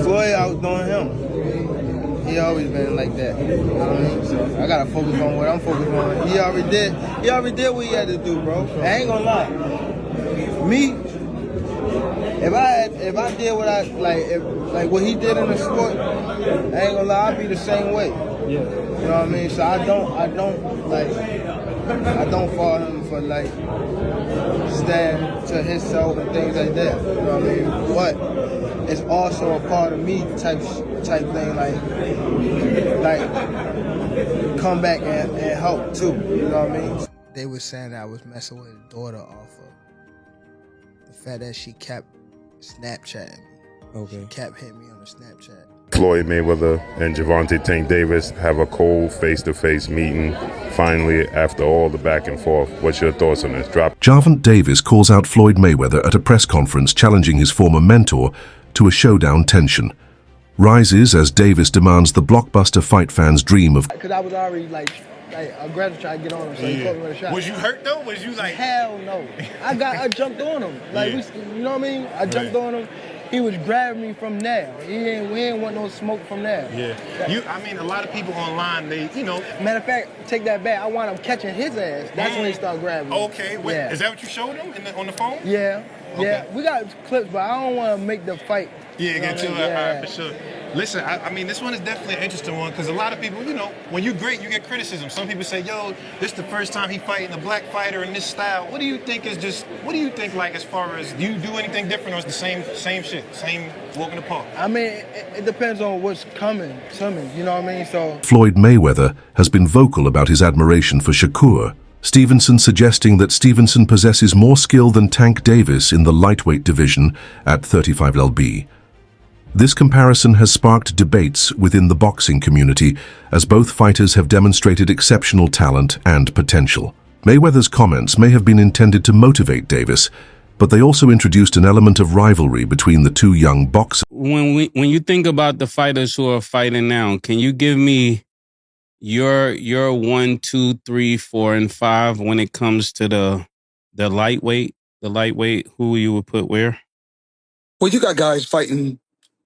Floyd outdoing him. He always been like that. You know what I mean? So I gotta focus on what I'm focused on. He already did what he had to do, bro. I ain't gonna lie. Me, if I did what I like what he did in the sport, I ain't gonna lie, I'd be the same way. Yeah. You know what I mean? So I don't follow him for like stand to himself and things like that. You know what I mean? But it's also a part of me type thing, like come back and help too. You know what I mean? They were saying that I was messing with his daughter off of the fact that she kept Snapchatting me. Okay. She kept hitting me on the Snapchat. Floyd Mayweather and Gervonta Davis have a cold face-to-face meeting finally after all the back and forth. What's your thoughts on this? Gervonta Davis calls out Floyd Mayweather at a press conference challenging his former mentor to a showdown. Tension rises as Davis demands the blockbuster fight fans' dream of... Because I was already like aggressive trying to get on him, so he caught me with a shot. Was you hurt though? Was you like... Hell no. I jumped on him. Like, you know what I mean? I jumped on him. He was grabbing me from there. We ain't want no smoke from there. Yeah. I mean, a lot of people online, they, you know. Matter of fact, take that back. I wound up catching his ass. That's when he started grabbing me. Okay. Wait, is that what you showed him on the phone? Yeah. Okay. Yeah. We got clips, but I don't want to make the fight. Yeah, get to it. All right, for sure. Listen, I mean, this one is definitely an interesting one because a lot of people, you know, when you're great, you get criticism. Some people say, yo, this is the first time he fighting a black fighter in this style. What do you think like as far as, do you do anything different or is the same shit, same walk in the park? I mean, it depends on what's coming to me, you know what I mean? So Floyd Mayweather has been vocal about his admiration for Shakur Stevenson, suggesting that Stevenson possesses more skill than Tank Davis in the lightweight division at 35 lb. This comparison has sparked debates within the boxing community as both fighters have demonstrated exceptional talent and potential. Mayweather's comments may have been intended to motivate Davis, but they also introduced an element of rivalry between the two young boxers. When you think about the fighters who are fighting now, can you give me your 1, 2, 3, 4, and 5 when it comes to the lightweight? The lightweight, who you would put where? Well, you got guys fighting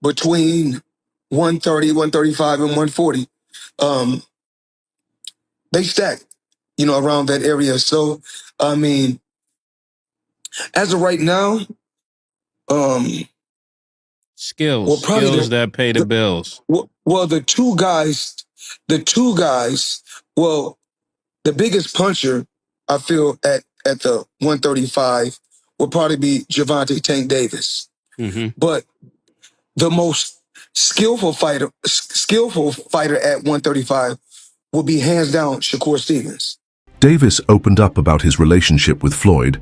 between 130, 135, and 140. They stack, you know, around that area. So, I mean, as of right now, skills that pay the bills. Well, the two guys, well, the biggest puncher, I feel, at the 135 will probably be Gervonta Tank Davis. Mm-hmm. But the most skillful fighter at 135 will be hands down Shakur Stevens. Davis opened up about his relationship with Floyd,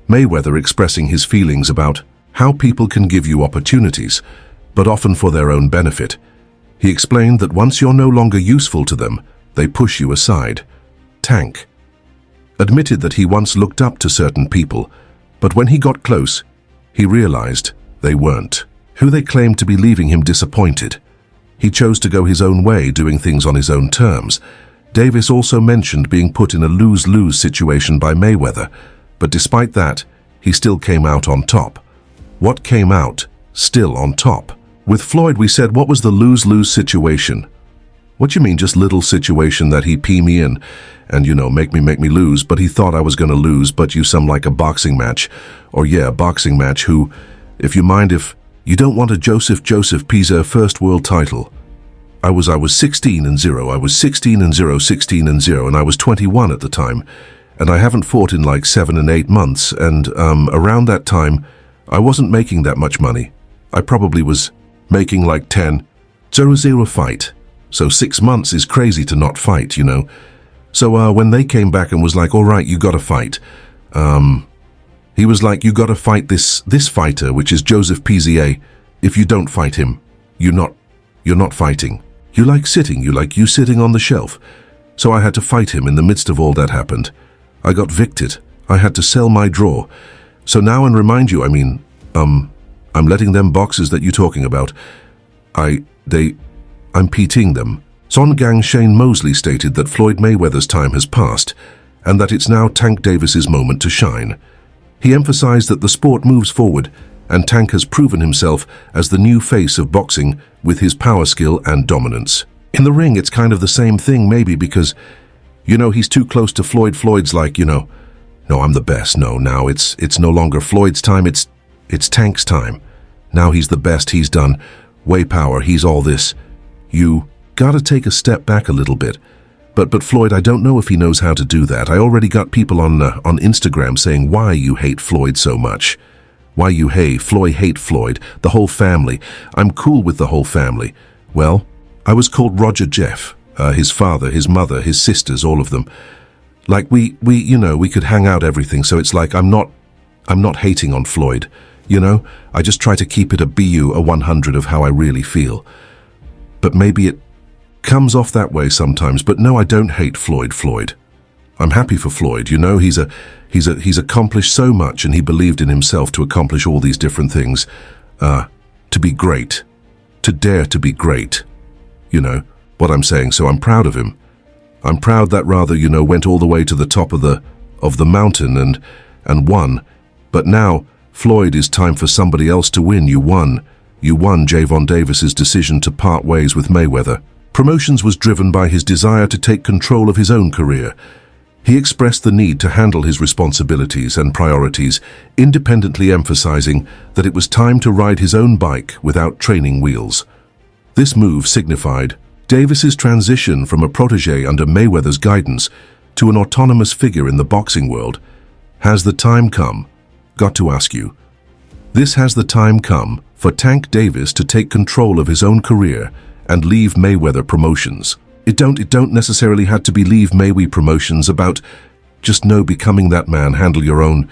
Mayweather expressing his feelings about how people can give you opportunities, but often for their own benefit. He explained that once you're no longer useful to them, they push you aside. Tank admitted that he once looked up to certain people, but when he got close, he realized they weren't who they claimed to be, leaving him disappointed. He chose to go his own way, doing things on his own terms. Davis also mentioned being put in a lose-lose situation by Mayweather, but despite that, he still came out on top. What came out still on top? With Floyd, we said, what was the lose-lose situation? What you mean, just little situation that he pee me in and, you know, make me lose, but he thought I was going to lose, but you some like a boxing match. Or yeah, a boxing match who, if you mind, if you don't want a Joseph Pisa first world title. I was 16-0, I was 16-0, 16-0, and I was 21 at the time, and I haven't fought in like 7 and 8 months, and around that time, I wasn't making that much money. I probably was making like 10-0 fight. So 6 months is crazy to not fight, you know. So when they came back and was like, all right, you gotta fight. He was like, you gotta fight this fighter, which is Joseph PZA. If you don't fight him, you're not fighting. You like sitting on the shelf. So I had to fight him. In the midst of all that happened, I got victed. I had to sell my draw. So now, and remind you, I mean, I'm letting them boxers that you're talking about, I'm PTing them. Son Gang Shane Mosley stated that Floyd Mayweather's time has passed and that it's now Tank Davis's moment to shine. He emphasized that the sport moves forward and Tank has proven himself as the new face of boxing with his power skill and dominance. In the ring, it's kind of the same thing maybe because, he's too close to Floyd. Floyd's like, no, I'm the best. No, now it's no longer Floyd's time, it's Tank's time. Now he's the best, he's done. Way power, he's all this. You gotta take a step back a little bit. But Floyd, I don't know if he knows how to do that. I already got people on Instagram saying why you hate Floyd so much. Why you hate Floyd, the whole family. I'm cool with the whole family. Well, I was called Roger Jeff. His father, his mother, his sisters, all of them. Like we could hang out everything, so it's like I'm not hating on Floyd. I just try to keep it a BU, a 100 of how I really feel. But maybe it comes off that way sometimes, but no, I don't hate Floyd. I'm happy for Floyd, he's accomplished so much and he believed in himself to accomplish all these different things. To be great. To dare to be great. What I'm saying, so I'm proud of him. I'm proud that rather, went all the way to the top of the mountain and won. But now, Floyd, is time for somebody else to win. You won Gervonta Davis's decision to part ways with Mayweather. Promotions was driven by his desire to take control of his own career. He expressed the need to handle his responsibilities and priorities, independently emphasizing that it was time to ride his own bike without training wheels. This move signified Davis's transition from a protege under Mayweather's guidance to an autonomous figure in the boxing world. Has the time come? Got to ask you. Has the time come for Tank Davis to take control of his own career and leave Mayweather Promotions? It don't necessarily have to be leave Mayweather Promotions about just becoming that man, handle your own,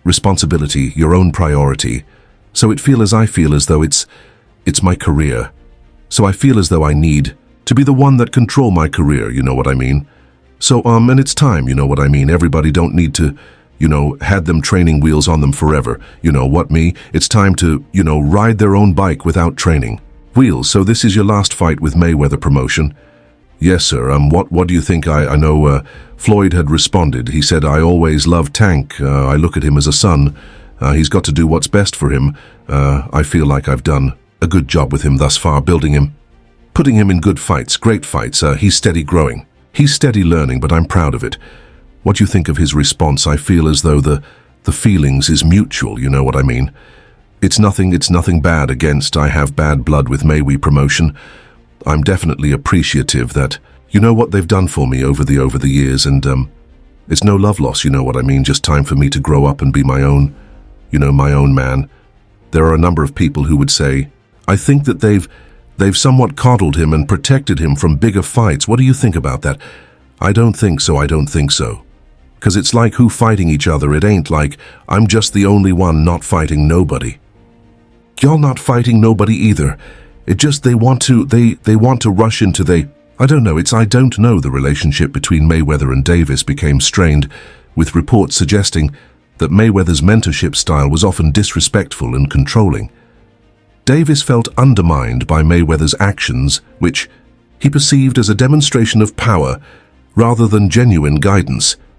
responsibility, your own priority. So I feel as though it's my career. So I feel as though I need to be the one that control my career, you know what I mean? So, and it's time, you know what I mean? Everybody don't need to, had them training wheels on them forever. It's time to, ride their own bike without training wheels. So this is your last fight with Mayweather Promotion? Yes, sir. What do you think? I know Floyd had responded. He said, I always loved Tank. I look at him as a son. He's got to do what's best for him. I feel like I've done a good job with him thus far, building him, putting him in good fights, great fights. He's steady growing. He's steady learning, but I'm proud of it. What do you think of his response? I feel as though the feelings is mutual, you know what I mean? It's nothing bad against I have bad blood with Mayweather Promotion. I'm definitely appreciative that, what they've done for me over the years, and it's no love loss, you know what I mean? Just time for me to grow up and be my own, my own man. There are a number of people who would say, I think that they've somewhat coddled him and protected him from bigger fights. What do you think about that? I don't think so. Because it's like who fighting each other. It ain't like I'm just the only one not fighting nobody. Y'all not fighting nobody either. It just they want to rush into I don't know. I don't know. The relationship between Mayweather and Davis became strained, with reports suggesting that Mayweather's mentorship style was often disrespectful and controlling. Davis felt undermined by Mayweather's actions, which he perceived as a demonstration of power rather than genuine guidance.